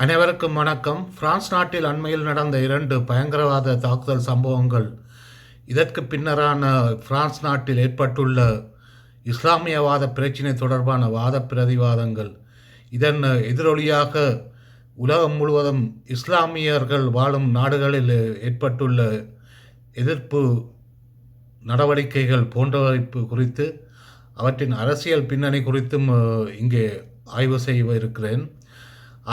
அனைவருக்கும் வணக்கம். பிரான்ஸ் நாட்டில் அண்மையில் நடந்த 2 பயங்கரவாத தாக்குதல் சம்பவங்கள், இதற்கு பின்னரான பிரான்ஸ் நாட்டில் ஏற்பட்டுள்ள இஸ்லாமியவாத பிரச்சினை தொடர்பான வாத பிரதிவாதங்கள், இதன் எதிரொலியாக உலகம் முழுவதும் இஸ்லாமியர்கள் வாழும் நாடுகளில் ஏற்பட்டுள்ள எதிர்ப்பு நடவடிக்கைகள் போன்றவை குறித்து, அவற்றின் அரசியல் பின்னணி குறித்தும் இங்கே ஆய்வு செய்ய இருக்கிறேன்.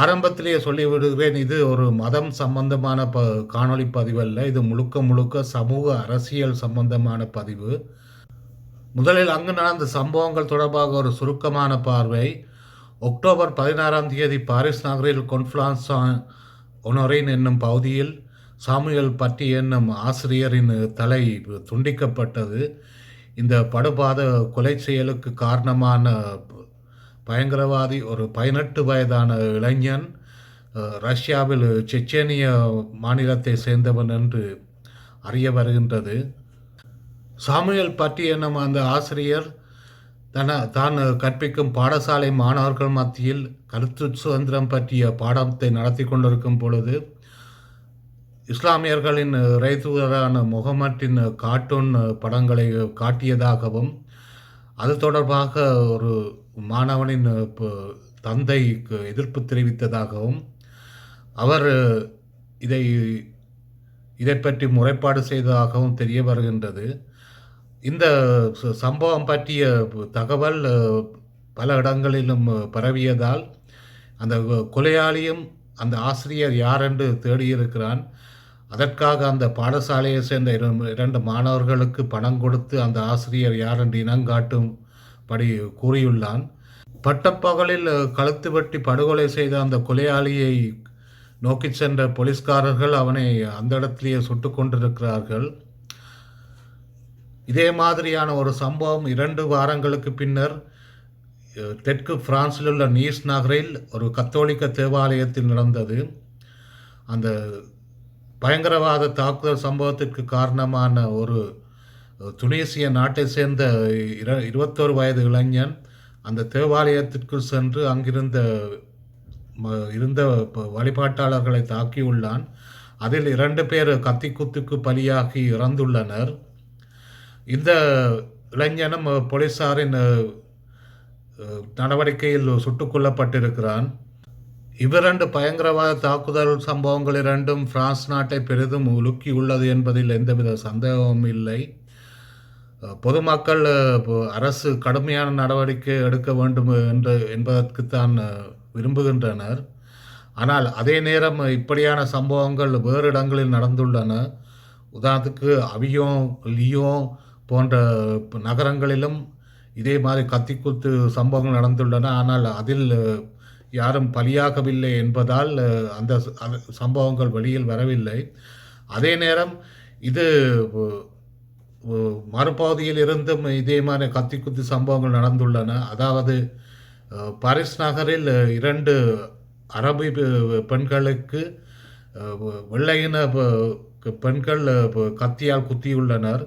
ஆரம்பத்திலேயே சொல்லிவிடுகிறேன், இது ஒரு மதம் சம்பந்தமான காணொளி பதிவல்ல. இது முழுக்க முழுக்க சமூக அரசியல் சம்பந்தமான பதிவு. முதலில் அங்கு நடந்த சம்பவங்கள் தொடர்பாக ஒரு சுருக்கமான பார்வை. அக்டோபர் 16ஆம் தேதி பாரிஸ் நகரில் கொன்ஃப்ளான்ஸ் ஒனோரின் என்னும் பகுதியில் சாமுவேல் பட்டி என்னும் ஆசிரியரின் தலை துண்டிக்கப்பட்டது. இந்த படுபாத கொலை செயலுக்கு காரணமான பயங்கரவாதி ஒரு 18 வயதான இளைஞன், ரஷ்யாவில் செச்சேனிய மாநிலத்தை சேர்ந்தவன் என்று அறிய வருகின்றது. சாமுவேல் பட்டி என்னும் அந்த ஆசிரியர் தான் கற்பிக்கும் பாடசாலை மாணவர்கள் மத்தியில் கருத்து சுதந்திரம் பற்றிய பாடத்தை நடத்தி கொண்டிருக்கும் பொழுது, இஸ்லாமியர்களின் இறைதூதரான முகமட்டின் கார்ட்டூன் படங்களை காட்டியதாகவும், அது தொடர்பாக ஒரு மாணவனின் தந்தைக்கு எதிர்ப்பு தெரிவித்ததாகவும், அவர் இதை பற்றி முறைப்பாடு செய்ததாகவும் தெரிய வருகின்றது. இந்த சம்பவம் பற்றிய தகவல் பல இடங்களிலும் பரவியதால், அந்த கொலையாளியும் அந்த ஆசிரியர் யார் என்று தேடியிருக்கிறான். அதற்காக அந்த பாடசாலையை சேர்ந்த 2 மாணவர்களுக்கு பணம் கொடுத்து அந்த ஆசிரியர் யார் என்று இனங்காட்டும்படி கூறியுள்ளான். பட்டப்பகலில் கழுத்து வெட்டி படுகொலை செய்த அந்த கொலையாளியை நோக்கி சென்ற போலீஸ்காரர்கள் அவனை அந்த இடத்திலேயே சுட்டு கொண்டிருக்கிறார்கள். இதே மாதிரியான ஒரு சம்பவம் 2 வாரங்களுக்கு பின்னர் தெற்கு பிரான்சில் உள்ள நீஸ் நகரில் ஒரு கத்தோலிக்க தேவாலயத்தில் நடந்தது. அந்த பயங்கரவாத தாக்குதல் சம்பவத்திற்கு காரணமான ஒரு துனிசிய நாட்டை சேர்ந்த 21 வயது இளைஞன் அந்த தேவாலயத்திற்குள் சென்று அங்கிருந்த வழிபாட்டாளர்களை தாக்கியுள்ளான். அதில் 2 பேர் கத்திக்குத்துக்கு பலியாகி இறந்துள்ளனர். இந்த இளைஞனும் போலீசாரின் நடவடிக்கையில் சுட்டுக் கொல்லப்பட்டிருக்கிறான். இவ்விரண்டு பயங்கரவாத தாக்குதல் சம்பவங்கள் 2ம் பிரான்ஸ் நாட்டை பெரிதும் உலுக்கியுள்ளது என்பதில் எந்தவித சந்தேகமும் இல்லை. பொதுமக்கள் அரசு கடுமையான நடவடிக்கை எடுக்க வேண்டும் என்பதற்குத்தான் விரும்புகின்றனர். ஆனால் அதே நேரம் இப்படியான சம்பவங்கள் வேறு இடங்களில் நடந்துள்ளன. உதாரணத்துக்கு அவியோன், லியோன் போன்ற நகரங்களிலும் இதே மாதிரி கத்திக்குத்து சம்பவங்கள் நடந்துள்ளன. ஆனால் அதில் யாரும் பலியாகவில்லை என்பதால் அந்த சம்பவங்கள் வெளியில் வரவில்லை. அதே நேரம் இது மறுபகுதியில் இருந்தும் இதே மாதிரி கத்திக்குத்து சம்பவங்கள் நடந்துள்ளன. அதாவது பாரிஸ் நகரில் 2 அரபு பெண்களுக்கு வெள்ளையின பெண்கள் கத்தியால் குத்தியுள்ளனர்.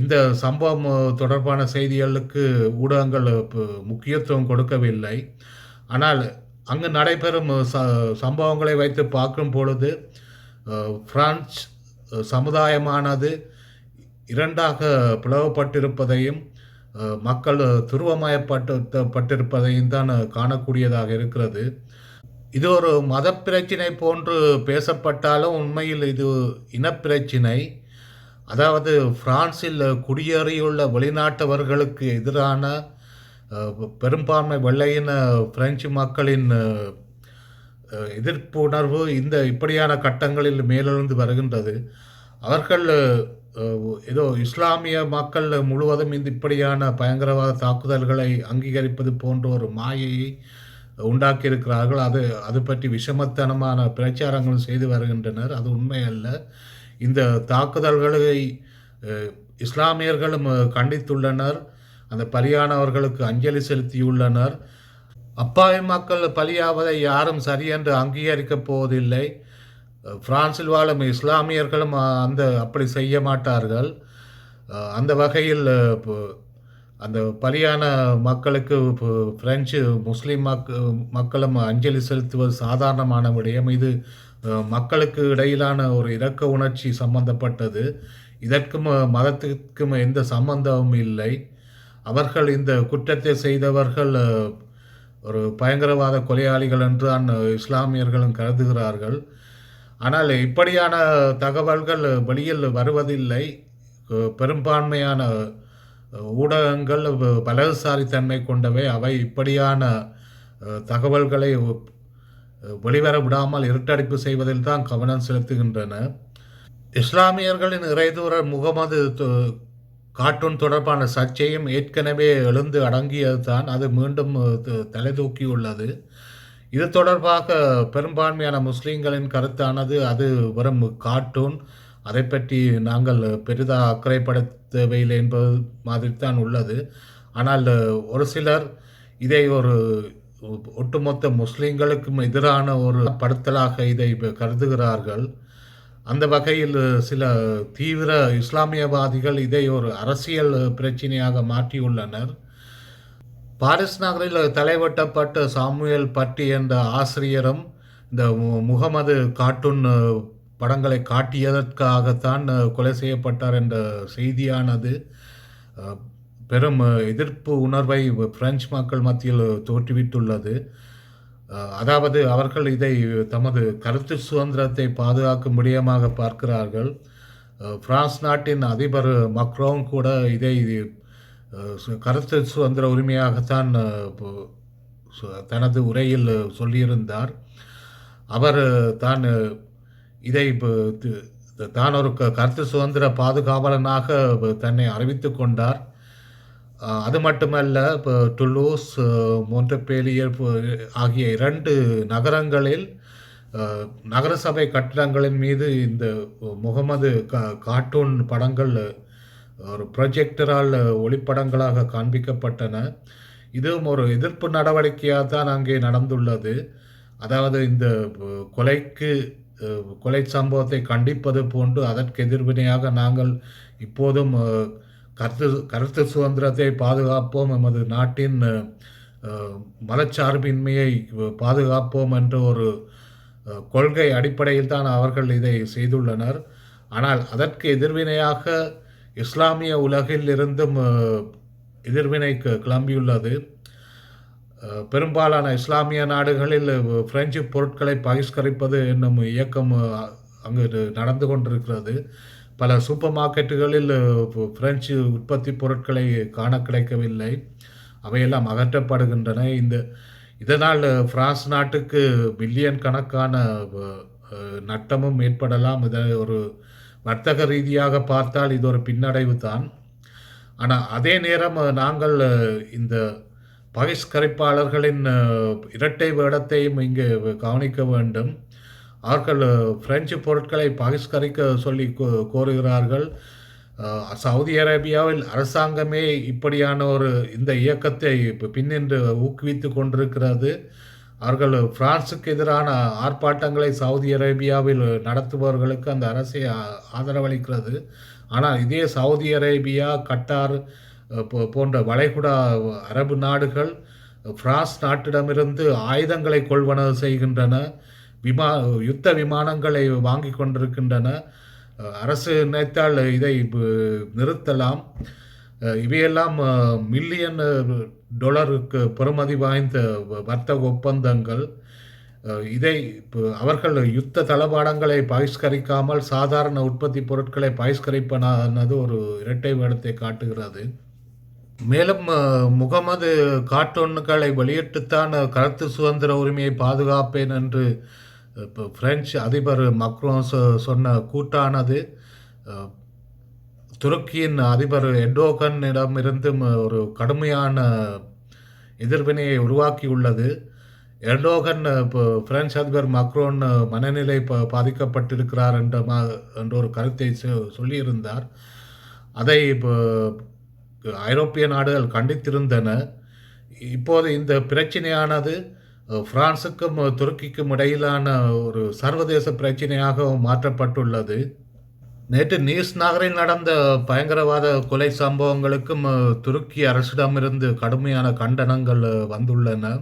இந்த சம்பவம் தொடர்பான செய்திகளுக்கு ஊடகங்கள் முக்கியத்துவம் கொடுக்கவில்லை. ஆனால் அங்கு நடைபெறும் சம்பவங்களை வைத்து பார்க்கும் பொழுது பிரான்ஸ் சமுதாயமானது 2ஆக பிளவுபட்டிருப்பதையும் மக்கள் துருவமயப்பட்டிருப்பதையும் தான் காணக்கூடியதாக இருக்கிறது. இது ஒரு மத பிரச்சினை போன்று பேசப்பட்டாலும் உண்மையில் இது இனப்பிரச்சினை. அதாவது பிரான்சில் குடியேறியுள்ள வெளிநாட்டவர்களுக்கு எதிரான பெரும்பான்மை வெள்ளையின பிரெஞ்சு மக்களின் எதிர்ப்பு உணர்வு இப்படியான கட்டங்களில் மேலெழுந்து வருகின்றது. அவர்கள் ஏதோ இஸ்லாமிய மக்கள் முழுவதும் இப்படியான பயங்கரவாத தாக்குதல்களை அங்கீகரிப்பது போன்ற ஒரு மாயையை உண்டாக்கியிருக்கிறார்கள். அது பற்றி விஷமத்தனமான பிரச்சாரங்களும் செய்து வருகின்றனர். அது உண்மை அல்ல. இந்த தாக்குதல்களை இஸ்லாமியர்களும் கண்டித்துள்ளனர். அந்த பலியானவர்களுக்கு அஞ்சலி செலுத்தியுள்ளனர். அப்பாவி மக்கள் பலியாவதை யாரும் சரியென்று அங்கீகரிக்கப் போவதில்லை. பிரான்சில் வாழும் இஸ்லாமியர்களும் அப்படி செய்ய மாட்டார்கள். அந்த வகையில் அந்த பலியான மக்களுக்கு பிரெஞ்சு முஸ்லீம் மக்களும் அஞ்சலி செலுத்துவது சாதாரணமான விடயம். இது மக்களுக்கு இடையிலான ஒரு இரக்க உணர்ச்சி சம்பந்தப்பட்டது. இதற்கும் மதத்திற்கும் எந்த சம்பந்தமும் இல்லை. அவர்கள் இந்த குற்றத்தை செய்தவர்கள் ஒரு பயங்கரவாத கொலையாளிகள் என்று தான் இஸ்லாமியர்களும் கருதுகிறார்கள். ஆனால் இப்படியான தகவல்கள் வெளியில் வருவதில்லை. பெரும்பான்மையான ஊடகங்கள் பலதுசாரித்தன்மை கொண்டவை. அவை இப்படியான தகவல்களை வெளிவர விடாமல் இருட்டடிப்பு செய்வதில் தான் கவனம் செலுத்துகின்றன. இஸ்லாமியர்களின் இறைதூதர் முகமது கார்ட்டூன் தொடர்பான சர்ச்சையும் ஏற்கனவே எழுந்து அடங்கியது தான். அது மீண்டும் தலை தூக்கியுள்ளது. இது தொடர்பாக பெரும்பான்மையான முஸ்லீம்களின் கருத்தானது அது வெறும் கார்ட்டூன், அதை பற்றி நாங்கள் பெரிதாக அக்கறைப்பட தேவையில்லை என்பது மாதிரி தான் உள்ளது. ஆனால் ஒரு சிலர் இதை ஒரு ஒட்டுமொத்த முஸ்லீம்களுக்கும் எதிரான ஒரு படுத்தலாக இதை கருதுகிறார்கள். அந்த வகையில் சில தீவிர இஸ்லாமியவாதிகள் இதை ஒரு அரசியல் பிரச்சனையாக மாற்றியுள்ளனர். பாரிஸ் நகரில் தலைவெட்டப்பட்ட சாமுவேல் பட்டி என்ற ஆசிரியரும் இந்த முகமது கார்ட்டூன் படங்களை காட்டியதற்காகத்தான் கொலை செய்யப்பட்டார் என்ற செய்தியானது பெரும் எதிர்ப்பு உணர்வை பிரெஞ்சு மக்கள் மத்தியில் தோற்றுவித்துள்ளது. அதாவது அவர்கள் இதை தமது கருத்து சுதந்திரத்தை பாதுகாக்கும் விடயமாக பார்க்கிறார்கள். பிரான்ஸ் நாட்டின் அதிபர் மக்ரோன் கூட இதை கருத்து சுதந்திர உரிமையாகத்தான் தனது உரையில் சொல்லியிருந்தார். அவர் தான் இதை தான் ஒரு கருத்து சுதந்திர பாதுகாவலனாக தன்னை அறிவித்து கொண்டார். அது மட்டுமல்ல, இப்போ டுலூஸ், மொன்ட்பெலியர் ஆகிய 2 நகரங்களில் நகரசபை கட்டிடங்களின் மீது இந்த முகமது கார்ட்டூன் படங்கள் ஒரு ப்ரொஜெக்டரால் ஒளிப்படங்களாக காண்பிக்கப்பட்டன. இதுவும் ஒரு எதிர்ப்பு நடவடிக்கையாக தான் அங்கே நடந்துள்ளது. அதாவது இந்த கொலை சம்பவத்தை கண்டிப்பது போன்று அதற்கு எதிர்வினையாக நாங்கள் இப்போதும் கருத்து சுதந்திரத்தை பாதுகாப்போம், எமது நாட்டின் மதச்சார்பின்மையை பாதுகாப்போம் என்ற ஒரு கொள்கை அடிப்படையில் தான் அவர்கள் இதை செய்துள்ளனர். ஆனால் அதற்கு எதிர்வினையாக இஸ்லாமிய உலகில் இருந்தும் எதிர்வினை கிளம்பியுள்ளது. பெரும்பாலான இஸ்லாமிய நாடுகளில் பிரெஞ்சு பொருட்களை பகிஷ்கரிப்பது என்னும் இயக்கம் அங்கு நடந்து கொண்டிருக்கிறது. பல சூப்பர் மார்க்கெட்டுகளில் பிரெஞ்சு உற்பத்தி பொருட்களை காண கிடைக்கவில்லை. அவையெல்லாம் அகற்றப்படுகின்றன. இதனால் பிரான்ஸ் நாட்டுக்கு பில்லியன் கணக்கான நட்டமும் ஏற்படலாம். இதை ஒரு வர்த்தக ரீதியாக பார்த்தால் இது ஒரு பின்னடைவு தான். ஆனால் அதே நேரம் நாங்கள் இந்த பகிஷ்கரிப்பாளர்களின் இரட்டை வேடத்தையும் இங்கு கவனிக்க வேண்டும். அவர்கள் பிரெஞ்சு பொருட்களை பகிஷ்கரிக்க சொல்லி கோருகிறார்கள். சவுதி அரேபியாவில் அரசாங்கமே இப்படியான இந்த இயக்கத்தை பின்னின்று ஊக்குவித்து கொண்டிருக்கிறது. அவர்கள் பிரான்சுக்கு எதிரான ஆர்ப்பாட்டங்களை சவுதி அரேபியாவில் நடத்துபவர்களுக்கு அந்த அரசை ஆதரவளிக்கிறது. ஆனால் இதே சவுதி அரேபியா, கட்டார் போன்ற வளைகுடா அரபு நாடுகள் பிரான்ஸ் நாட்டிடமிருந்து ஆயுதங்களை கொள்வனவு செய்கின்றன, யுத்த விமானங்களை வாங்கி கொண்டிருக்கின்றன. அரசு நினைத்தால் இதை நிறுத்தலாம். இவையெல்லாம் மில்லியன் டாலருக்கு பெறுமதி வாய்ந்த வர்த்தக ஒப்பந்தங்கள். இதை அவர்கள் யுத்த தளபாடங்களை பகிஷ்கரிக்காமல் சாதாரண உற்பத்தி பொருட்களை பகிஷ்கரிப்பது ஒரு இரட்டை வேடத்தை காட்டுகிறது. மேலும் முகமது கார்ட்டூன்களை வெளியிட்டுத்தான் கருத்து சுதந்திர உரிமையை பாதுகாப்பேன் என்று இப்போ பிரெஞ்சு அதிபர் மக்ரோன் சொன்ன கூட்டானது துருக்கியின் அதிபர் எர்டோகனிடமிருந்தும் ஒரு கடுமையான எதிர்வினையை உருவாக்கியுள்ளது. எர்டோகன் இப்போ பிரெஞ்சு அதிபர் மக்ரோன் மனநிலை பாதிக்கப்பட்டிருக்கிறார் என்ற ஒரு கருத்தை சொல்லியிருந்தார். அதை இப்போ ஐரோப்பிய நாடுகள் கண்டித்திருந்தன. இப்போது இந்த பிரச்சனையானது பிரான்சுக்கும் துருக்கிக்கும் இடையிலான ஒரு சர்வதேச பிரச்சனையாக மாற்றப்பட்டுள்ளது. நேற்று நீஸ் நகரில் நடந்த பயங்கரவாத கொலை சம்பவங்களுக்கும் துருக்கி அரசிடமிருந்து கடுமையான கண்டனங்கள் வந்துள்ளன.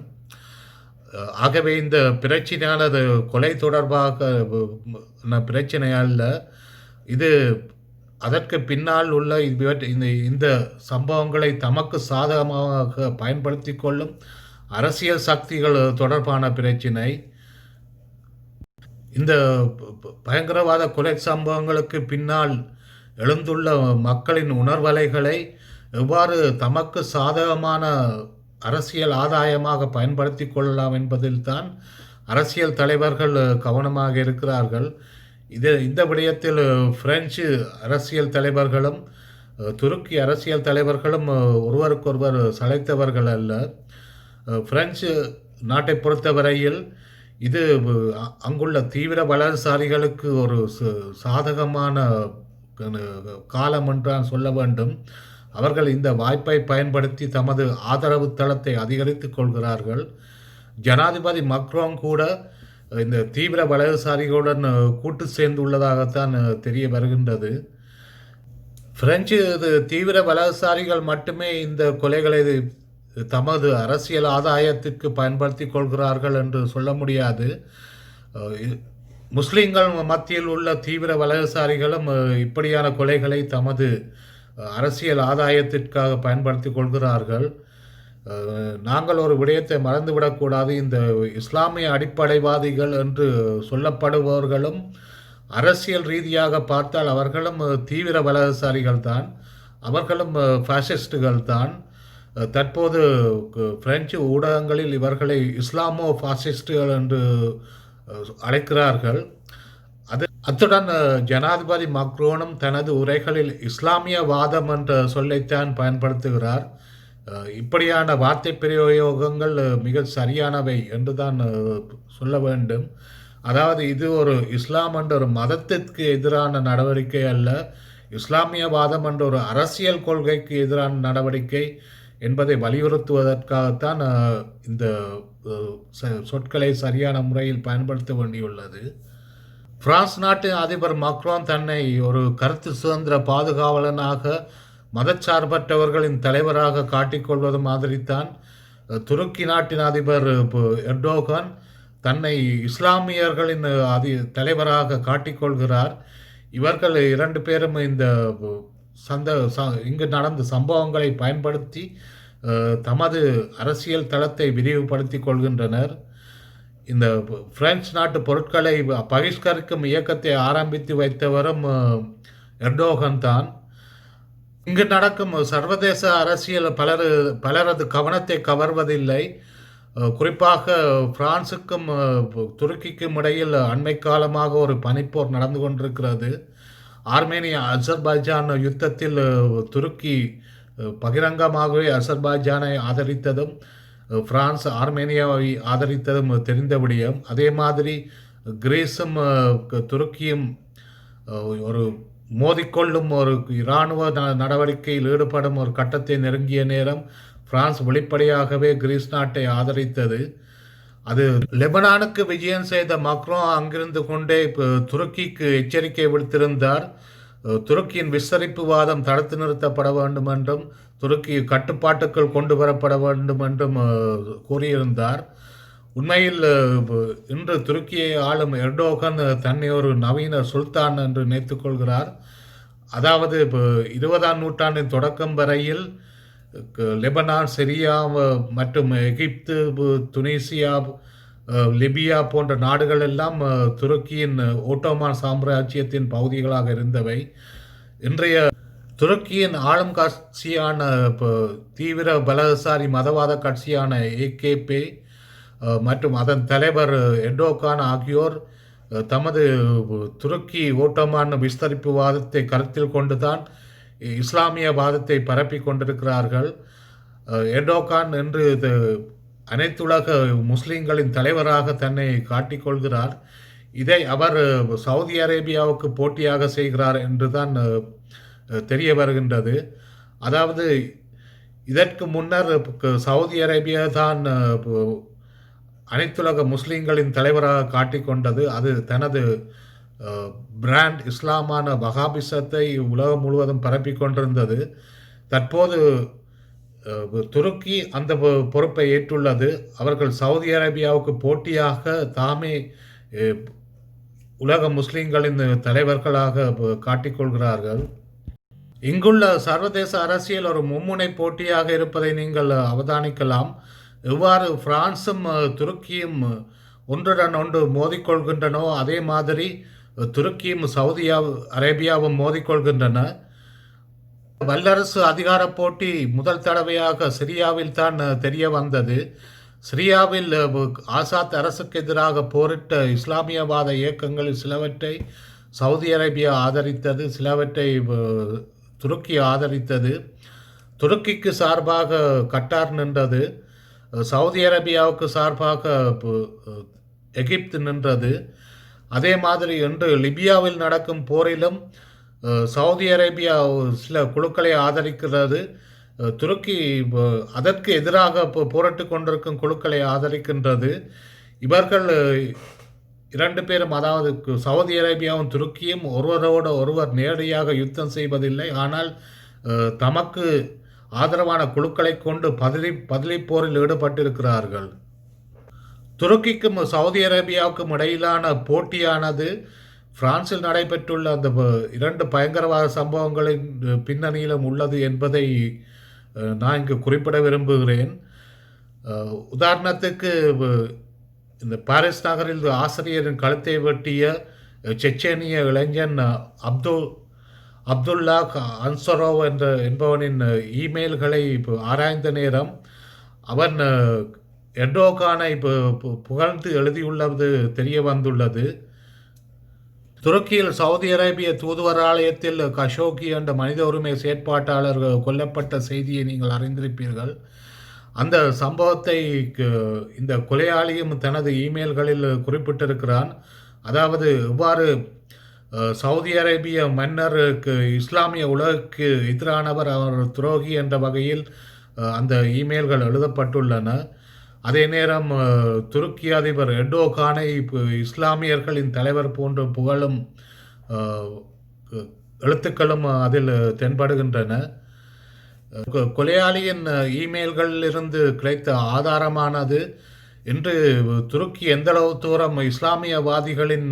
ஆகவே இந்த பிரச்சனையானது கொலை தொடர்பாக பிரச்சனை அல்ல. இது அதற்கு பின்னால் உள்ள இந்த சம்பவங்களை தமக்கு சாதகமாக பயன்படுத்தி கொள்ளும் அரசியல் சக்திகள் தொடர்பான பிரச்சினை. இந்த பயங்கரவாத கொலை சம்பவங்களுக்கு பின்னால் எழுந்துள்ள மக்களின் உணர்வலைகளை எவ்வாறு தமக்கு சாதகமான அரசியல் ஆதாயமாக பயன்படுத்தி கொள்ளலாம் என்பதில்தான் அரசியல் தலைவர்கள் கவனமாக இருக்கிறார்கள். இந்த விடயத்தில் பிரெஞ்சு அரசியல் தலைவர்களும் துருக்கி அரசியல் தலைவர்களும் ஒருவருக்கொருவர் சளைத்தவர்கள் அல்ல. பிரெஞ்சு நாட்டை பொறுத்தவரையில் இது அங்குள்ள தீவிர வலதுசாரிகளுக்கு ஒரு சாதகமான காலம் என்றான் சொல்ல வேண்டும். அவர்கள் இந்த வாய்ப்பை பயன்படுத்தி தமது ஆதரவு தளத்தை அதிகரித்துக் கொள்கிறார்கள். ஜனாதிபதி மக்ரோன் கூட இந்த தீவிர வலதுசாரிகளுடன் கூட்டு சேர்ந்துள்ளதாகத்தான் தெரிய வருகின்றது. பிரெஞ்சு தீவிர வலதுசாரிகள் மட்டுமே இந்த கொலைகளை தமது அரசியல் ஆதாயத்திற்கு பயன்படுத்தி கொள்கிறார்கள் என்று சொல்ல முடியாது. முஸ்லிம்கள் மத்தியில் உள்ள தீவிர வலதுசாரிகளும் இப்படியான கொலைகளை தமது அரசியல் ஆதாயத்திற்காக பயன்படுத்தி கொள்கிறார்கள். நாங்கள் ஒரு விடயத்தை மறந்துவிடக்கூடாது. இந்த இஸ்லாமிய அடிப்படைவாதிகள் என்று சொல்லப்படுபவர்களும் அரசியல் ரீதியாக பார்த்தால் அவர்களும் தீவிர வலதுசாரிகள் தான், அவர்களும் ஃபாசிஸ்டுகள் தான். தற்போது பிரெஞ்சு ஊடகங்களில் இவர்களை இஸ்லாமோ ஃபாசிஸ்டுகள் என்று அழைக்கிறார்கள். அத்துடன் ஜனாதிபதி மக்ரோனும் தனது உரைகளில் இஸ்லாமியவாதம் என்ற சொல்லைத்தான் பயன்படுத்துகிறார். இப்படியான வார்த்தை பிரயோகங்கள் மிக சரியானவை என்று தான் சொல்ல வேண்டும். அதாவது இது ஒரு இஸ்லாம் என்ற ஒரு மதத்திற்கு எதிரான நடவடிக்கை அல்ல, இஸ்லாமியவாதம் என்ற ஒரு அரசியல் கொள்கைக்கு எதிரான நடவடிக்கை என்பதை வலியுறுத்துவதற்காகத்தான் இந்த சொற்களை சரியான முறையில் பயன்படுத்த வேண்டியுள்ளது. பிரான்ஸ் நாட்டு அதிபர் மக்ரோன் தன்னை ஒரு கருத்து சுதந்திர பாதுகாவலனாக மதச்சார்பற்றவர்களின் தலைவராக காட்டிக்கொள்வது மாதிரித்தான் துருக்கி நாட்டின் அதிபர் எர்டோகான் தன்னை இஸ்லாமியர்களின் தலைவராக காட்டிக்கொள்கிறார். இவர்கள் இரண்டு பேரும் இந்த இங்கு நடந்த சம்பவங்களை பயன்படுத்தி தமது அரசியல் தளத்தை விரிவுபடுத்தி கொள்கின்றனர். இந்த பிரெஞ்சு நாட்டு பொருட்களை பகிஷ்கரிக்கும் இயக்கத்தை ஆரம்பித்து வைத்தவரும் எர்டோகன் தான். இங்கு நடக்கும் சர்வதேச அரசியல் பலரது கவனத்தை கவர்வதில்லை. குறிப்பாக பிரான்சுக்கும் துருக்கிக்கும் இடையில் அண்மை காலமாக ஒரு பனிப்போர் நடந்து கொண்டிருக்கிறது. ஆர்மேனியா அசர்பைஜான் யுத்தத்தில் துருக்கி பகிரங்கமாகவே அசர்பைஜானை ஆதரித்ததும் பிரான்ஸ் ஆர்மேனியாவை ஆதரித்ததும் தெரிந்த விடயம். அதே மாதிரி கிரீஸும் துருக்கியும் ஒரு மோதிக்கொள்ளும் ஒரு இராணுவ நடவடிக்கையில் ஈடுபடும் ஒரு கட்டத்தை நெருங்கிய நேரம் பிரான்ஸ் வெளிப்படையாகவே கிரீஸ் நாட்டை ஆதரித்தது. அது லெபனானுக்கு விஜயம் செய்த மக்ரோன் அங்கிருந்து கொண்டே துருக்கிக்கு எச்சரிக்கை விடுத்திருந்தார். துருக்கியின் விஸ்தரிப்புவாதம் தடுத்து நிறுத்தப்பட வேண்டும் என்றும் துருக்கி கட்டுப்பாட்டுக்குள் கொண்டு வரப்பட வேண்டும் என்றும் கூறியிருந்தார். உண்மையில் இன்று துருக்கியை ஆளும் எர்டோகன் தன்னை ஒரு நவீன சுல்தான் என்று நினைத்துக் கொள்கிறார். அதாவது 20ஆம் நூற்றாண்டின் தொடக்கம் வரையில் லெபனான், சிரியா மற்றும் எகிப்து, துனிசியா, லிபியா போன்ற நாடுகள் எல்லாம் துருக்கியின் ஓட்டோமான் சாம்ராஜ்யத்தின் பகுதிகளாக இருந்தவை. இன்றைய துருக்கியின் ஆளும் கட்சியான தீவிர பலசாரி மதவாத கட்சியான ஏகேபி மற்றும் அதன் தலைவர் எர்டோகான் ஆகியோர் தமது துருக்கி ஓட்டோமான் விஸ்தரிப்புவாதத்தை கருத்தில் கொண்டுதான் இஸ்லாமியவாதத்தை பரப்பி கொண்டிருக்கிறார்கள். எர்டோகான் என்று அனைத்துலக முஸ்லிம்களின் தலைவராக தன்னை காட்டிக்கொள்கிறார். இதை அவர் சவுதி அரேபியாவுக்கு போட்டியாக செய்கிறார் என்று தான் தெரிய வருகின்றது. அதாவது இதற்கு முன்னர் சவுதி அரேபியா தான் அனைத்துலக முஸ்லிம்களின் தலைவராக காட்டிக்கொண்டது. அது தனது பிராண்ட் இஸ்லாமான வஹாபிசத்தை உலகம் முழுவதும் பரப்பிக் கொண்டிருந்தது. தற்போது துருக்கி அந்த பொறுப்பை ஏற்றுள்ளது. அவர்கள் சவுதி அரேபியாவுக்கு போட்டியாக தாமே உலக முஸ்லிம்களின் தலைவர்களாக காட்டிக்கொள்கிறார்கள். இங்குள்ள சர்வதேச அரசியல் ஒரு மும்முனை போட்டியாக இருப்பதை நீங்கள் அவதானிக்கலாம். எவ்வாறு பிரான்சும் துருக்கியும் ஒன்றுடன் ஒன்று மோதிக்கொள்கின்றனோ அதே மாதிரி துருக்கியும் சவுதி அரேபியாவும் மோதிக்கொள்கின்றன. வல்லரசு அதிகார போட்டி முதல் தடவையாக சிரியாவில் தான் தெரிய வந்தது. சிரியாவில் ஆசாத் அரசுக்கு எதிராக போரிட்ட இஸ்லாமியவாத இயக்கங்களில் சிலவற்றை சவுதி அரேபியா ஆதரித்தது, சிலவற்றை துருக்கி ஆதரித்தது. துருக்கிக்கு சார்பாக கட்டார் நின்றது, சவுதி அரேபியாவுக்கு சார்பாக எகிப்து நின்றது. அதே மாதிரி இன்று லிபியாவில் நடக்கும் போரிலும் சவுதி அரேபியா சில குழுக்களை ஆதரிக்கிறது, துருக்கி அதற்கு எதிராக போரிட்டு கொண்டிருக்கும் குழுக்களை ஆதரிக்கின்றது. இவர்கள் இரண்டு பேரும், அதாவது சவுதி அரேபியாவும் துருக்கியும் ஒருவரோடு ஒருவர் நேரடியாக யுத்தம் செய்வதில்லை. ஆனால் தமக்கு ஆதரவான குழுக்களை கொண்டு பதிலி போரில் ஈடுபட்டிருக்கிறார்கள். துருக்கிக்கும் சவுதி அரேபியாவுக்கும் இடையிலான போட்டியானது பிரான்சில் நடைபெற்றுள்ள அந்த இரண்டு பயங்கரவாத சம்பவங்களின் பின்னணியிலும் உள்ளது என்பதை நான் இங்கு குறிப்பிட விரும்புகிறேன். உதாரணத்துக்கு இந்த பாரிஸ் நகரில் ஆசிரியரின் கழுத்தை வெட்டிய செச்சேனிய இளைஞன் அப்துல்லா அன்சரோவ் என்பவனின் இமெயில்களை ஆராய்ந்த நேரம் அவன் எர்டோகானை புகழ்ந்து எழுதியுள்ளது தெரிய வந்துள்ளது. துருக்கியில் சவுதி அரேபிய தூதுவராலயத்தில் கஷோகி என்ற மனித உரிமை செயற்பாட்டாளர் கொல்லப்பட்ட செய்தியை நீங்கள் அறிந்திருப்பீர்கள். அந்த சம்பவத்தை இந்த கொலையாளியும் தனது இமெயில்களில் குறிப்பிட்டிருக்கிறான். அதாவது இவ்வாறு சவுதி அரேபிய மன்னருக்கு இஸ்லாமிய உலகுக்கு எதிரானவர், அவர் துரோகி என்ற வகையில் அந்த இமெயில்கள் எழுதப்பட்டுள்ளன. அதே நேரம் துருக்கி அதிபர் எர்டோகானை இஸ்லாமியர்களின் தலைவர் போன்ற புகழும் எழுத்துக்களும் அதில் தென்படுகின்றன. கொலையாளியின் இமெயில்களிலிருந்து கிடைத்த ஆதாரமானது இன்று துருக்கி எந்தளவு தூரம் இஸ்லாமியவாதிகளின்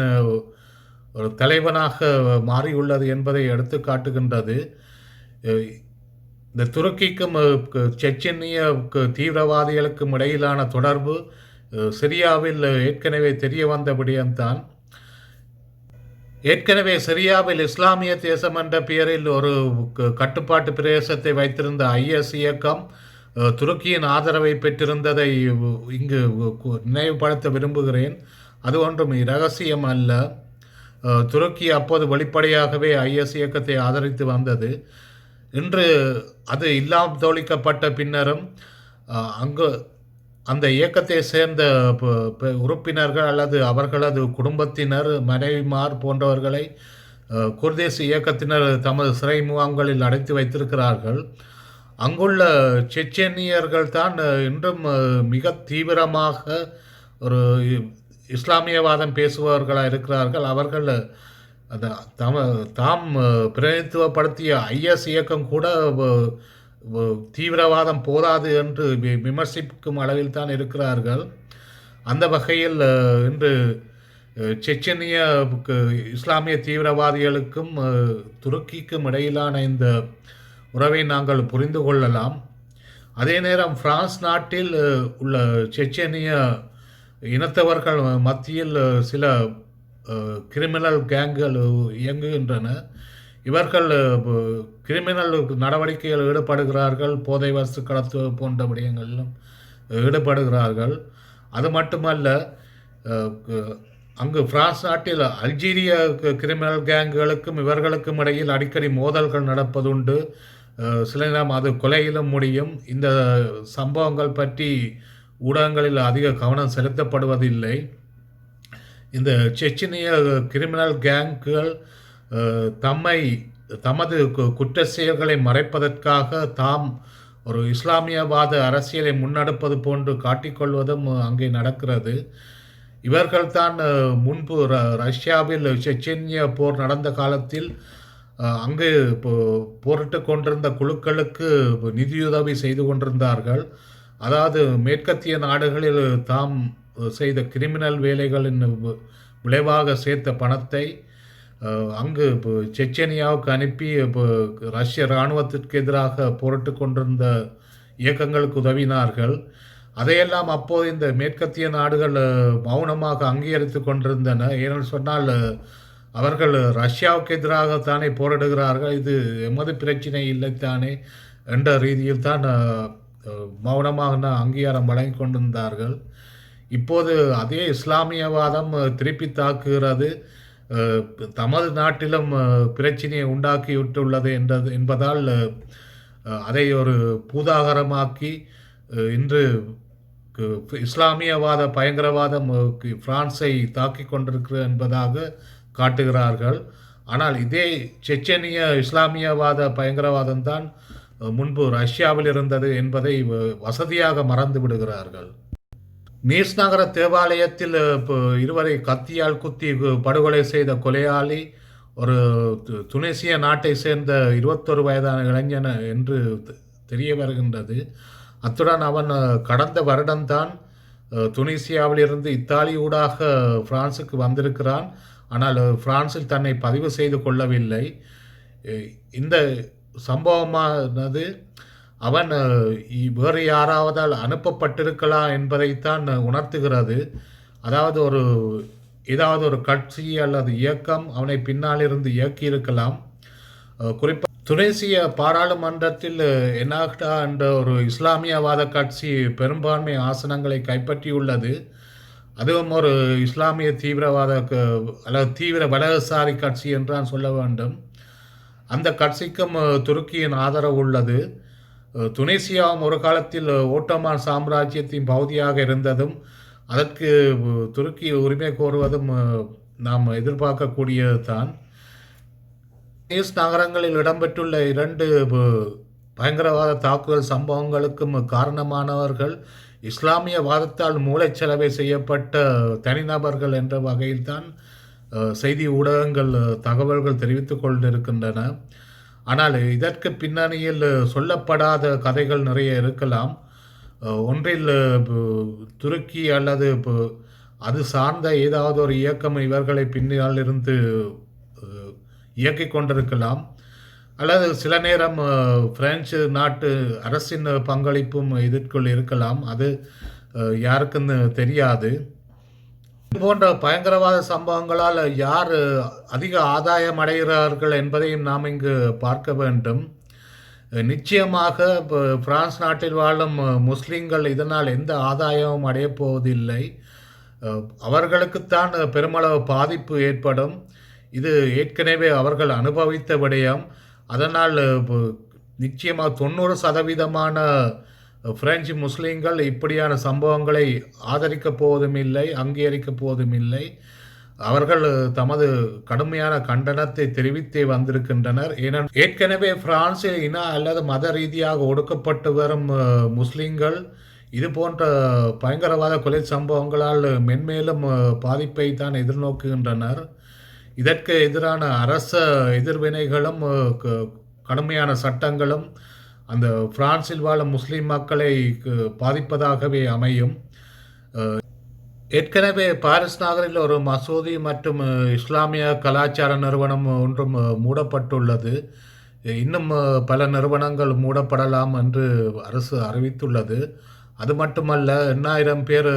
ஒரு தலைவனாக மாறியுள்ளது என்பதை எடுத்து காட்டுகின்றது. இந்த துருக்கிக்கும் செச்செனிய தீவிரவாதிகளுக்கும் இடையிலான தொடர்பு சிரியாவில் ஏற்கனவே தெரிய வந்த விடயம்தான். ஏற்கனவே சிரியாவில் இஸ்லாமிய தேசம் என்ற பெயரில் ஒரு கட்டுப்பாட்டு பிரதேசத்தை வைத்திருந்த IS இயக்கம் துருக்கியின் ஆதரவை பெற்றிருந்ததை இங்கு நினைவுபடுத்த விரும்புகிறேன். அது ஒன்றும் இரகசியம் அல்ல. துருக்கி அப்போது வெளிப்படையாகவே IS இயக்கத்தை ஆதரித்து வந்தது. இன்று அது இல்லாமல் தோழிக்கப்பட்ட பின்னரும் அங்கு அந்த இயக்கத்தை சேர்ந்த உறுப்பினர்கள் அல்லது அவர்களது குடும்பத்தினர், மனைவிமார் போன்றவர்களை குர்தேச இயக்கத்தினர் தமது சிறை முகாம்களில் அடைத்து வைத்திருக்கிறார்கள். அங்குள்ள செச்செனியர்கள் தான் இன்றும் மிக தீவிரமாக ஒரு இஸ்லாமியவாதம் பேசுபவர்களாக இருக்கிறார்கள். அவர்கள் அந்த தாம் பிரதிநிதித்துவப்படுத்திய IS இயக்கம் கூட தீவிரவாதம் போதாது என்று விமர்சிக்கும் அளவில் தான் இருக்கிறார்கள். அந்த வகையில் இன்று செச்செனிய இஸ்லாமிய தீவிரவாதிகளுக்கும் துருக்கிக்கும் இடையிலான இந்த உறவை நாங்கள் புரிந்து கொள்ளலாம். அதே நேரம் பிரான்ஸ் நாட்டில் உள்ள செச்செனிய இனத்தவர்கள் மத்தியில் சில கிரிமினல் கேங்குகள் இயங்குகின்றன. இவர்கள் கிரிமினல் நடவடிக்கைகள் ஈடுபடுகிறார்கள், போதை வஸ்து கடத்து போன்ற விடயங்களிலும் ஈடுபடுகிறார்கள். அது மட்டுமல்ல, அங்கு பிரான்ஸ் நாட்டில் அல்ஜீரிய கிரிமினல் கேங்குகளுக்கும் இவர்களுக்கும் இடையில் அடிக்கடி மோதல்கள் நடப்பதுண்டு. சில நேரம் அது கொலையிலும் முடியும். இந்த சம்பவங்கள் பற்றி ஊடகங்களில் அதிக கவனம் செலுத்தப்படுவதில்லை. இந்த செச்செனிய கிரிமினல் கேங்குகள் தமது குற்ற செயல்களை மறைப்பதற்காக தாம் ஒரு இஸ்லாமியவாத அரசியலை முன்னெடுப்பது போன்று காட்டிக்கொள்வதும் அங்கே நடக்கிறது. இவர்கள்தான் முன்பு ரஷ்யாவில் செச்சென்ய போர் நடந்த காலத்தில் அங்கு போரிட்டு கொண்டிருந்த குழுக்களுக்கு நிதியுதவி செய்து கொண்டிருந்தார்கள். அதாவது மேற்கத்திய நாடுகளில் தாம் செய்த கிரிமினல் வேலைகளின் விளைவாக சேர்த்த பணத்தை அங்கு செச்செனியாவுக்கு அனுப்பி ரஷ்ய இராணுவத்திற்கு எதிராக போரிட்டு கொண்டிருந்த இயக்கங்களுக்கு உதவினார்கள். அதையெல்லாம் அப்போது இந்த மேற்கத்திய நாடுகள் மௌனமாக அங்கீகரித்து கொண்டிருந்தன. ஏனென்று சொன்னால் அவர்கள் ரஷ்யாவுக்கு எதிராகத்தானே போரிடுகிறார்கள், இது எமது பிரச்சினை இல்லைத்தானே என்ற ரீதியில் தான் மௌனமாக அங்கீகாரம் வழங்கி கொண்டிருந்தார்கள். இப்போது அதே இஸ்லாமியவாதம் திருப்பி தாக்குகிறது, தமது நாட்டிலும் பிரச்சனையை உண்டாக்கிவிட்டுள்ளது என்பதால் அதை ஒரு பூதாகரமாக்கி இன்று இஸ்லாமியவாத பயங்கரவாதம் பிரான்ஸை தாக்கி கொண்டிருக்கிறது என்பதாக காட்டுகிறார்கள். ஆனால் இதே செச்செனிய இஸ்லாமியவாத பயங்கரவாதம் தான் முன்பு ரஷ்யாவில் இருந்தது என்பதை வசதியாக மறந்து விடுகிறார்கள். நீஸ் நகர தேவாலயத்தில் இருவரை கத்தியால் குத்தி படுகொலை செய்த கொலையாளி ஒரு துனிசிய நாட்டை சேர்ந்த 21 வயதான இளைஞன் என்று தெரிய வருகின்றது. அத்துடன் அவன் கடந்த வருடம்தான் துனிசியாவிலிருந்து இத்தாலி ஊடாக பிரான்சுக்கு வந்திருக்கிறான். ஆனால் பிரான்சில் தன்னை பதிவு செய்து கொள்ளவில்லை. இந்த சம்பவமானது அவன் வேறு யாராவதால் அனுப்பப்பட்டிருக்கலாம் என்பதைத்தான் உணர்த்துகிறது. அதாவது ஏதாவது ஒரு கட்சி அல்லது இயக்கம் அவனை பின்னாலிருந்து இயக்கியிருக்கலாம். குறிப்பாக துனிசிய பாராளுமன்றத்தில் எனாக்டா என்ற ஒரு இஸ்லாமியவாத கட்சி பெரும்பான்மை ஆசனங்களை கைப்பற்றியுள்ளது. அதுவும் ஒரு இஸ்லாமிய தீவிரவாத அல்லது தீவிர வலதுசாரி கட்சி என்றான் சொல்ல வேண்டும். அந்த கட்சிக்கும் துருக்கியின் ஆதரவு உள்ளது. துனிசியாவும் ஒரு காலத்தில் ஓட்டோமான் சாம்ராஜ்யத்தின் பகுதியாக இருந்ததும் அதற்கு துருக்கி உரிமை கோருவதும் நாம் எதிர்பார்க்கக்கூடியது தான். நீஸ் நகரங்களில் இடம்பெற்றுள்ள 2 பயங்கரவாத தாக்குதல் சம்பவங்களுக்கும் காரணமானவர்கள் இஸ்லாமியவாதத்தால் மூளைச்சலவை செய்யப்பட்ட தனிநபர்கள் என்ற வகையில்தான் செய்தி ஊடகங்கள் தகவல்கள் தெரிவித்து கொண்டிருக்கின்றன. ஆனால் இதற்கு பின்னணியில் சொல்லப்படாத கதைகள் நிறைய இருக்கலாம். ஒன்றில் துருக்கி அல்லது அது சார்ந்த ஏதாவது ஒரு இயக்கம் இவர்களை பின்னால் இருந்து இயக்கிக் கொண்டிருக்கலாம். அல்லது சில நேரம் பிரெஞ்சு நாட்டு அரசின் பங்களிப்பும் இதற்குள் இருக்கலாம். அது யாருக்குன்னு தெரியாது. இது போன்ற பயங்கரவாத சம்பவங்களால் யார் அதிக ஆதாயம் அடைகிறார்கள் என்பதையும் நாம் இங்கு பார்க்க வேண்டும். நிச்சயமாக பிரான்ஸ் நாட்டில் வாழும் முஸ்லீம்கள் இதனால் எந்த ஆதாயமும் அடையப் போவதில்லை. அவர்களுக்குத்தான் பெருமளவு பாதிப்பு ஏற்படும். இது ஏற்கனவே அவர்கள் அனுபவித்த விடயம். அதனால் நிச்சயமாக 90% பிரெஞ்சு முஸ்லீம்கள் இப்படியான சம்பவங்களை ஆதரிக்கப் போவதும் இல்லை, அங்கீகரிக்கப் போவதும் இல்லை. அவர்கள் தமது கடுமையான கண்டனத்தை தெரிவித்தே வந்திருக்கின்றனர். ஏற்கனவே பிரான்சில் இன அல்லது மத ரீதியாக ஒடுக்கப்பட்டு வரும் முஸ்லீம்கள் இது போன்ற பயங்கரவாத கொலை சம்பவங்களால் மென்மேலும் பாதிப்பை தான் எதிர்நோக்குகின்றனர். இதற்கு எதிரான அரச எதிர்வினைகளும் கடுமையான சட்டங்களும் அந்த பிரான்சில் வாழும் முஸ்லீம் மக்களை பாதிப்பதாகவே அமையும். ஏற்கனவே பாரிஸ் நகரில் ஒரு மசூதி மற்றும் இஸ்லாமிய கலாச்சார நிறுவனம் ஒன்றும் மூடப்பட்டுள்ளது. இன்னும் பல நிறுவனங்கள் மூடப்படலாம் என்று அரசு அறிவித்துள்ளது. அது மட்டுமல்ல, 8000 பேர்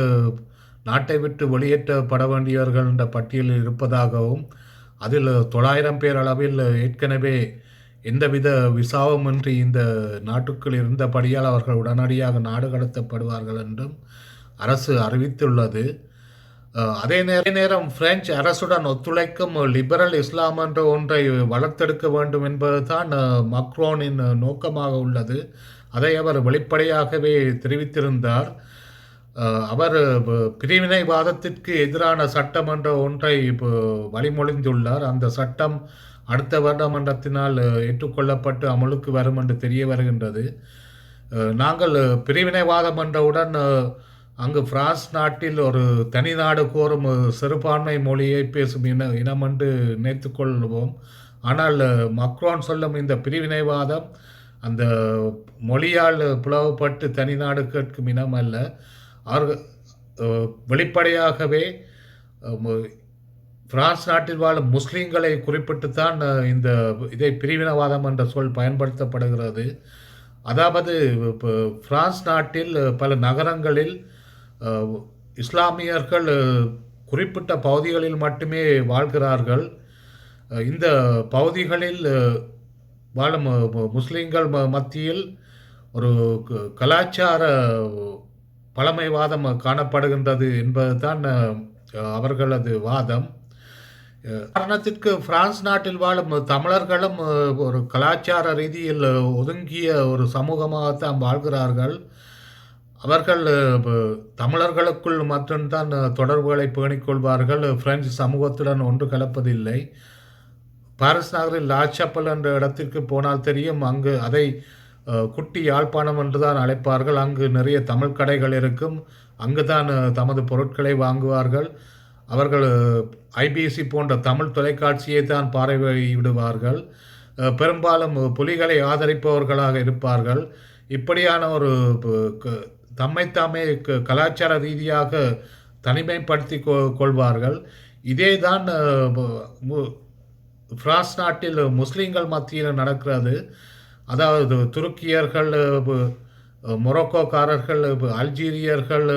நாட்டை விட்டு வெளியேற்றப்பட வேண்டியவர்கள் என்ற பட்டியலில் இருப்பதாகவும் அதில் 900 பேர் அளவில் ஏற்கனவே எந்தவித விசாவுமின்றி இந்த நாட்டுக்குள் இருந்தபடியால் அவர்கள் உடனடியாக நாடு கடத்தப்படுவார்கள் என்றும் அரசு அறிவித்துள்ளது. அதே நேரம் பிரெஞ்சு அரசுடன் ஒத்துழைக்கும் லிபரல் இஸ்லாம் என்ற ஒன்றை வளர்த்தெடுக்க வேண்டும் என்பதுதான் மக்ரோனின் நோக்கமாக உள்ளது. அதை அவர் வெளிப்படையாகவே தெரிவித்திருந்தார். அவர் பிரிவினைவாதத்திற்கு எதிரான சட்டம் என்ற ஒன்றை வழிமொழிந்துள்ளார். அந்த சட்டம் அடுத்த வருடமன்றத்தினால் ஏற்றுக்கொள்ளப்பட்டு அமலுக்கு வரும் என்று தெரிய வருகின்றது. நாங்கள் பிரிவினைவாதம் என்றவுடன் அங்கு பிரான்ஸ் நாட்டில் ஒரு தனி நாடு கோரும் சிறுபான்மை மொழியை பேசும் இனம் என்று நினைத்து கொள்வோம். ஆனால் மக்ரோன் சொல்லும் இந்த பிரிவினைவாதம் அந்த மொழியால் பிளவுபட்டு தனி நாடு கேட்கும் இனம் அல்ல. அவர்கள் வெளிப்படையாகவே பிரான்ஸ் நாட்டில் வாழும் முஸ்லீம்களை குறிப்பிட்டுத்தான் இந்த இதை பிரிவினவாதம் என்ற சொல் பயன்படுத்தப்படுகிறது. அதாவது பிரான்ஸ் நாட்டில் பல நகரங்களில் இஸ்லாமியர்கள் குறிப்பிட்ட பகுதிகளில் மட்டுமே வாழ்கிறார்கள். இந்த பகுதிகளில் வாழும் முஸ்லீம்கள் மத்தியில் ஒரு கலாச்சார பழமைவாதம் காணப்படுகின்றது என்பது தான் அவர்களது வாதம். காரணத்திற்கு பிரான்ஸ் நாட்டில் வாழும் தமிழர்களும் ஒரு கலாச்சார ரீதியில் ஒதுங்கிய ஒரு சமூகமாகத்தான் வாழ்கிறார்கள். அவர்கள் தமிழர்களுக்குள் மட்டும்தான் தொடர்புகளை பேணிக்கொள்வார்கள். பிரெஞ்சு சமூகத்துடன் ஒன்று கலப்பதில்லை. பாரிஸ் நகரில் லா சப்பல் என்ற இடத்திற்கு போனால் தெரியும். அங்கு அதை குட்டி யாழ்ப்பாணம் என்று தான் அழைப்பார்கள். அங்கு நிறைய தமிழ் கடைகள் இருக்கும். அங்கு தான் தமது பொருட்களை வாங்குவார்கள். அவர்கள் ஐபிசி போன்ற தமிழ் தொலைக்காட்சியை தான் பார்வையிடுவார்கள். பெரும்பாலும் புலிகளை ஆதரிப்பவர்களாக இருப்பார்கள். இப்படியான ஒரு தம்மைத்தாமே கலாச்சார ரீதியாக தனிமைப்படுத்தி கொள்வார்கள். இதே தான் பிரான்ஸ் நாட்டில் முஸ்லீம்கள் மத்தியில் நடக்கிறது. அதாவது துருக்கியர்கள், மொரோக்கோக்காரர்கள், அல்ஜீரியர்கள்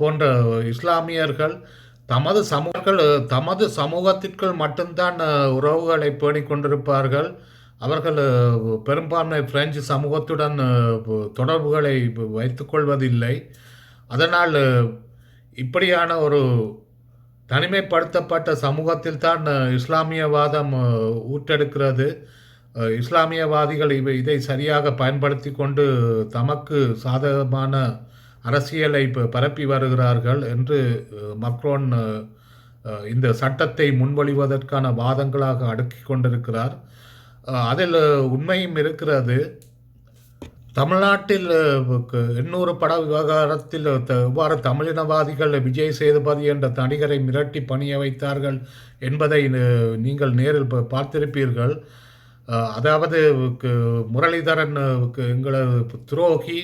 போன்ற இஸ்லாமியர்கள் தமது சமூகத்திற்குள் மட்டும்தான் உறவுகளை பேணிக் கொண்டிருப்பார்கள். அவர்கள் பெரும்பான்மை பிரெஞ்சு சமூகத்துடன் தொடர்புகளை வைத்துக்கொள்வதில்லை. அதனால் இப்படியான ஒரு தனிமைப்படுத்தப்பட்ட சமூகத்தில் தான் இஸ்லாமியவாதம் ஊற்றெடுக்கிறது. இஸ்லாமியவாதிகள் இதை சரியாக பயன்படுத்தி கொண்டு தமக்கு சாதகமான அரசியலை பரப்பி வருகிறார்கள் என்று மக்ரோன் இந்த சட்டத்தை முன்மொழிவதற்கான வாதங்களாக அடுக்கி கொண்டிருக்கிறார். அதில் உண்மையும் இருக்கிறது. தமிழ்நாட்டில் 800 பட விவகாரத்தில் எவ்வாறு தமிழினவாதிகள் விஜய் சேதுபதி என்ற நடிகரை மிரட்டி பணிய வைத்தார்கள் என்பதை நீங்கள் நேரில் பார்த்திருப்பீர்கள். அதாவது முரளிதரன் எங்களை துரோகி,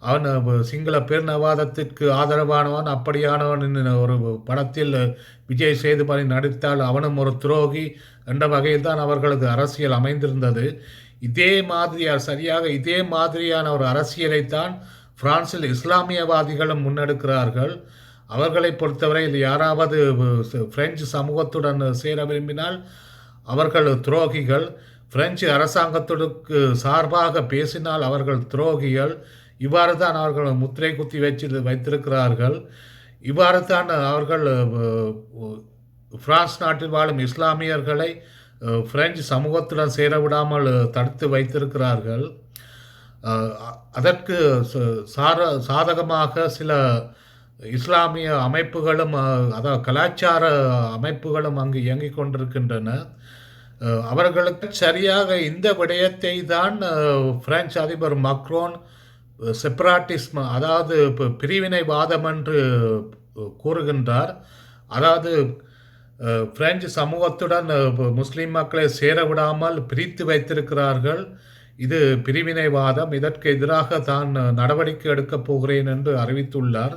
அவன் சிங்கள பேரினவாதத்திற்கு ஆதரவானவன், அப்படியானவன் ஒரு படத்தில் விஜய் சேதுபதி நடித்தால் அவனும் ஒரு துரோகி என்ற வகையில் தான் அவர்களது அரசியல் அமைந்திருந்தது. சரியாக இதே மாதிரியான ஒரு அரசியலைத்தான் பிரான்சில் இஸ்லாமியவாதிகளும் முன்னெடுக்கிறார்கள். அவர்களை பொறுத்தவரையில் யாராவது பிரெஞ்சு சமூகத்துடன் சேர விரும்பினால் அவர்கள் துரோகிகள், பிரெஞ்சு அரசாங்கத்திற்கு சார்பாக பேசினால் அவர்கள் துரோகிகள். இவ்வாறு தான் அவர்கள் முத்திரை குத்தி வைத்திருக்கிறார்கள். இவ்வாறு தான் அவர்கள் பிரான்ஸ் நாட்டில் வாழும் இஸ்லாமியர்களை பிரெஞ்சு சமூகத்துடன் சேர விடாமல் தடுத்து வைத்திருக்கிறார்கள். அதற்கு சாதகமாக சில இஸ்லாமிய அமைப்புகளும் அதாவது கலாச்சார அமைப்புகளும் அங்கு இயங்கிக் கொண்டிருக்கின்றன. அவர்களுக்கு சரியாக இந்த விடயத்தை தான் பிரெஞ்சு அதிபர் மக்ரோன் செப்பராட்டிஸ்ம், அதாவது பிரிவினைவாதம் என்று கூறுகின்றார். அதாவது பிரெஞ்சு சமூகத்துடன் முஸ்லீம் மக்களை சேர விடாமல் பிரித்து வைத்திருக்கிறார்கள். இது பிரிவினைவாதம். இதற்கு எதிராக தான் நடவடிக்கை எடுக்கப் போகிறேன் என்று அறிவித்துள்ளார்.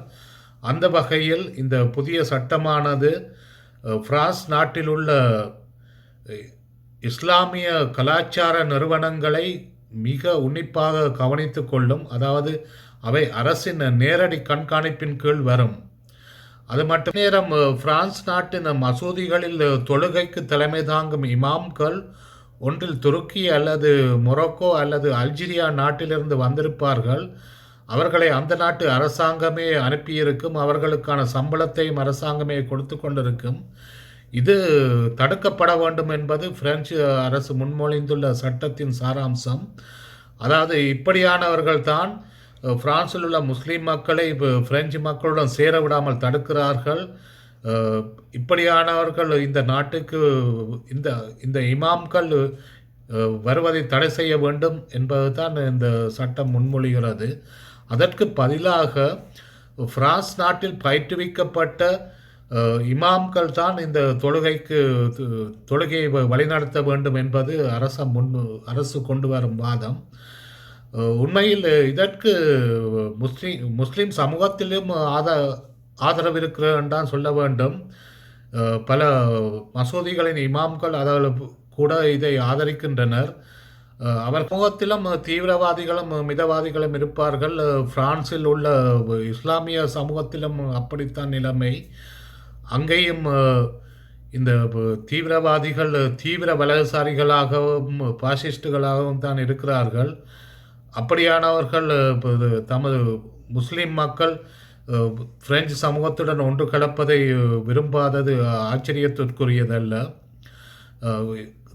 அந்த வகையில் இந்த புதிய சட்டமானது பிரான்ஸ் நாட்டில் உள்ள இஸ்லாமிய கலாச்சார நிறுவனங்களை மிக உன்னிப்பாக கவனித்து கொள்ளும். அதாவது அவை அரசின் நேரடி கண்காணிப்பின் கீழ் வரும். அது மட்டும் நேரம் பிரான்ஸ் நாட்டின் மசூதிகளில் தொழுகைக்கு தலைமை தாங்கும் இமாம்கள் ஒன்றில் துருக்கி அல்லது மொரோக்கோ அல்லது அல்ஜீரியா நாட்டிலிருந்து வந்திருப்பார்கள். அவர்களை அந்த நாட்டு அரசாங்கமே அனுப்பியிருக்கும். அவர்களுக்கான சம்பளத்தையும் அரசாங்கமே கொடுத்து கொண்டிருக்கும். இது தடுக்கப்பட வேண்டும் என்பது பிரெஞ்சு அரசு முன்மொழிந்துள்ள சட்டத்தின் சாராம்சம். அதாவது இப்படியானவர்கள் தான் பிரான்சில் உள்ள முஸ்லீம் மக்களை பிரெஞ்சு மக்களுடன் சேர விடாமல் தடுக்கிறார்கள். இப்படியானவர்கள் இந்த நாட்டுக்கு இந்த இமாம்கள் வருவதை தடை செய்ய வேண்டும் என்பது தான் இந்த சட்டம் முன்மொழிகிறது. அதற்கு பதிலாக பிரான்ஸ் நாட்டில் பயிற்றுவிக்கப்பட்ட இமாம்கள் தான் இந்த தொழுகையை வழிநடத்த வேண்டும் என்பது அரசு கொண்டு வரும் வாதம். உண்மையில் இதற்கு முஸ்லீம் சமூகத்திலும் ஆதரவு இருக்கிறது தான் சொல்ல வேண்டும். பல மசூதிகளின் இமாம்கள் அதாவது கூட இதை ஆதரிக்கின்றனர். அவர் சமூகத்திலும் தீவிரவாதிகளும் மிதவாதிகளும் இருப்பார்கள். பிரான்சில் உள்ள இஸ்லாமிய சமூகத்திலும் அப்படித்தான் நிலைமை. அங்கேயும் இந்த தீவிரவாதிகள் தீவிர வலதுசாரிகளாகவும் பாசிஸ்டுகளாகவும் தான் இருக்கிறார்கள். அப்படியானவர்கள் தமது முஸ்லீம் மக்கள் பிரெஞ்சு சமூகத்துடன் ஒன்று கலப்பதை விரும்பாதது ஆச்சரியத்திற்குரியதல்ல.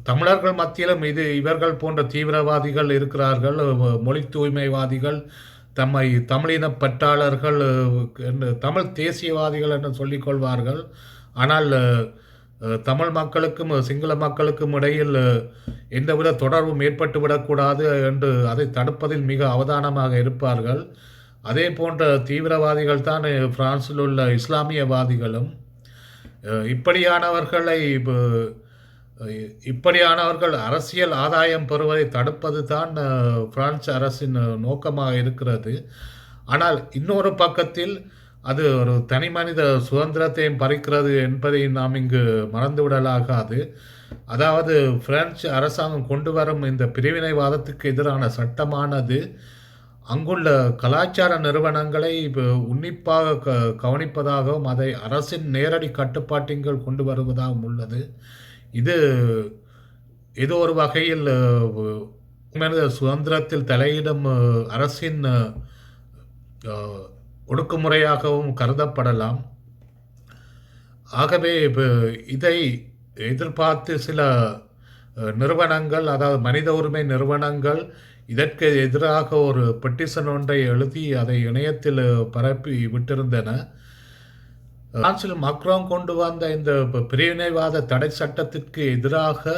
தமிழர்கள் மத்தியிலும் இவர்கள் போன்ற தீவிரவாதிகள் இருக்கிறார்கள். மொழி தூய்மைவாதிகள், தம்மை தமிழின பற்றாளர்கள், தமிழ் தேசியவாதிகள் என்று சொல்லிக்கொள்வார்கள். ஆனால் தமிழ் மக்களுக்கும் சிங்கள மக்களுக்கும் இடையில் எந்தவித தொடர்பும் ஏற்பட்டுவிடக்கூடாது என்று அதை தடுப்பதில் மிக அவதானமாக இருப்பார்கள். அதே போன்ற தீவிரவாதிகள் தான் பிரான்சில் உள்ள இஸ்லாமியவாதிகளும். இப்படியானவர்கள் அரசியல் ஆதாயம் பெறுவதை தடுப்பது தான் பிரான்ஸ் அரசின் நோக்கமாக இருக்கிறது. ஆனால் இன்னொரு பக்கத்தில் அது ஒரு தனி மனித சுதந்திரத்தையும் பறிக்கிறது என்பதை நாம் இங்கு மறந்துவிடலாகாது. அதாவது பிரெஞ்சு அரசாங்கம் கொண்டு வரும் இந்த பிரிவினைவாதத்துக்கு எதிரான சட்டமானது அங்குள்ள கலாச்சார நிறுவனங்களை உன்னிப்பாக கவனிப்பதாகவும் அதை அரசின் நேரடி கட்டுப்பாட்டின்கள் கொண்டு வருவதாகவும் உள்ளது. இது ஏதோ ஒரு வகையில் மனித சுதந்திரத்தில் தலையிடும் அரசின் ஒடுக்குமுறையாகவும் கருதப்படலாம். ஆகவே இதை எதிர்பார்த்து சில நிறுவனங்கள், அதாவது மனித உரிமை நிறுவனங்கள் இதற்கு எதிராக ஒரு பெட்டிஷன் ஒன்றை எழுதி அதை இணையத்தில் பரப்பி விட்டிருந்தன. பிரான்சில் மக்ரோன் கொண்டு வந்த இந்த பிரிவினைவாத தடை சட்டத்திற்கு எதிராக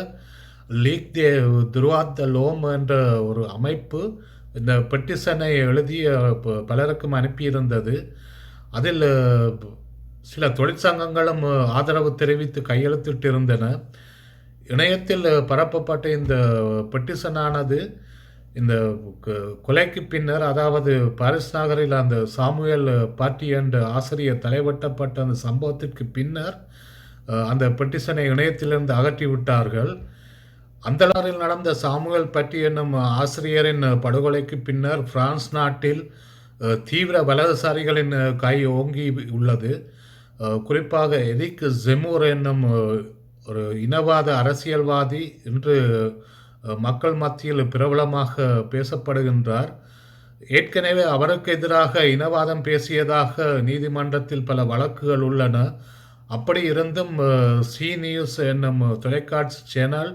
லீக் தே துருவாத் த லோம் என்ற ஒரு அமைப்பு இந்த பெட்டிஷனை எழுதி பலருக்கும் அனுப்பியிருந்தது. அதில் சில தொழிற்சங்கங்களும் ஆதரவு தெரிவித்து கையெழுத்திட்டிருந்தன. இணையத்தில் பரப்பப்பட்ட இந்த பெட்டிஷனானது இந்த கொலைக்கு பின்னர், அதாவது பாரிஸ் நகரில் அந்த சாமுவேல் பாட்டி என்ற ஆசிரியர் தலைவட்டப்பட்ட அந்த சம்பவத்திற்கு பின்னர் அந்த பெட்டிஷனை இணையத்திலிருந்து அகற்றிவிட்டார்கள். அந்த நாளில் நடந்த சாமுவேல் பாட்டி என்னும் ஆசிரியரின் படுகொலைக்கு பின்னர் பிரான்ஸ் நாட்டில் தீவிர வலதுசாரிகளின் கை ஓங்கி உள்ளது. குறிப்பாக எரிக் ஜெமூர் என்னும் ஒரு இனவாத அரசியல்வாதி இன்று மக்கள் மத்தியில் பிரபலமாக பேசப்படுகின்றார். ஏற்கனவே அவருக்கு எதிராக இனவாதம் பேசியதாக நீதிமன்றத்தில் பல வழக்குகள் உள்ளன. அப்படி இருந்தும் சி நியூஸ் என்னும் தொலைக்காட்சி சேனல்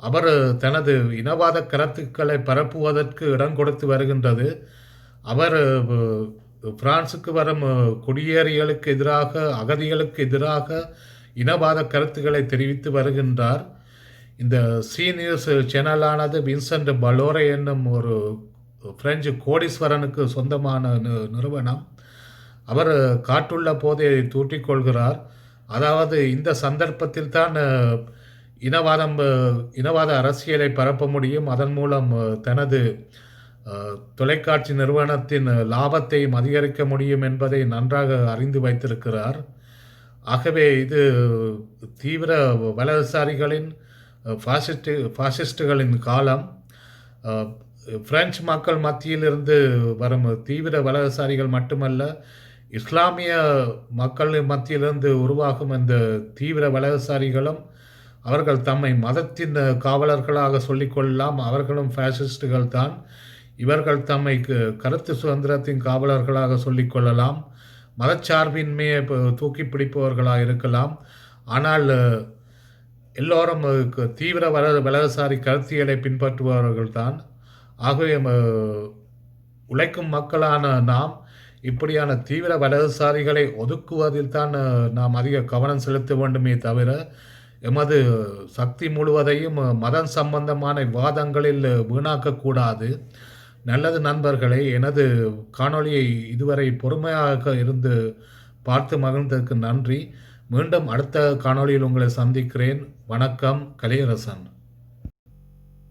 அவர் தனது இனவாத கருத்துக்களை பரப்புவதற்கு இடம் கொடுத்து வருகின்றது. அவர் பிரான்சுக்கு வரும் குடியேறிகளுக்கு எதிராக, அகதிகளுக்கு எதிராக இனவாத கருத்துக்களை தெரிவித்து வருகின்றார். இந்த சி நியூஸ் சேனலானது வின்சென்ட் பலோரே என்னும் ஒரு பிரெஞ்சு கோடீஸ்வரனுக்கு சொந்தமான நிறுவனம். அவர் காட்டுள்ள போதை தூற்றிக்கொள்கிறார். அதாவது இந்த சந்தர்ப்பத்தில் தான் இனவாத அரசியலை பரப்ப முடியும், அதன் மூலம் தனது தொலைக்காட்சி நிறுவனத்தின் லாபத்தையும் அதிகரிக்க முடியும் என்பதை நன்றாக அறிந்து வைத்திருக்கிறார். ஆகவே இது தீவிர வலதுசாரிகளின் பாசிஸ்டுகளின் காலம். பிரெஞ்சு மக்கள் மத்தியிலிருந்து வரும் தீவிர வலதுசாரிகள் மட்டுமல்ல, இஸ்லாமிய மக்கள் மத்தியிலிருந்து உருவாகும் இந்த தீவிர வலதுசாரிகளும் அவர்கள் தம்மை மதத்தின் காவலர்களாக சொல்லிக்கொள்ளலாம். அவர்களும் பாசிஸ்டுகள் தான். இவர்கள் தம்மை கருத்து சுதந்திரத்தின் காவலர்களாக சொல்லிக்கொள்ளலாம். மதச்சார்பின்மையை தூக்கி பிடிப்பவர்களாக இருக்கலாம். ஆனால் எல்லோரும் தீவிர வலதுசாரி கருத்தியலை பின்பற்றுபவர்கள் தான். ஆகவே உழைக்கும் மக்களான நாம் இப்படியான தீவிர வலதுசாரிகளை ஒதுக்குவதில் தான் நாம் அதிக கவனம் செலுத்த வேண்டுமே தவிர, எமது சக்தி முழுவதையும் மதம் சம்பந்தமான விவாதங்களில் வீணாக்கக்கூடாது. நல்லது நண்பர்களே, எனது காணொளியை இதுவரை பொறுமையாக இருந்து பார்த்து மகிழ்ந்ததற்கு நன்றி. மீண்டும் அடுத்த காணொளியில் உங்களை சந்திக்கிறேன். வணக்கம். கலியரசன்.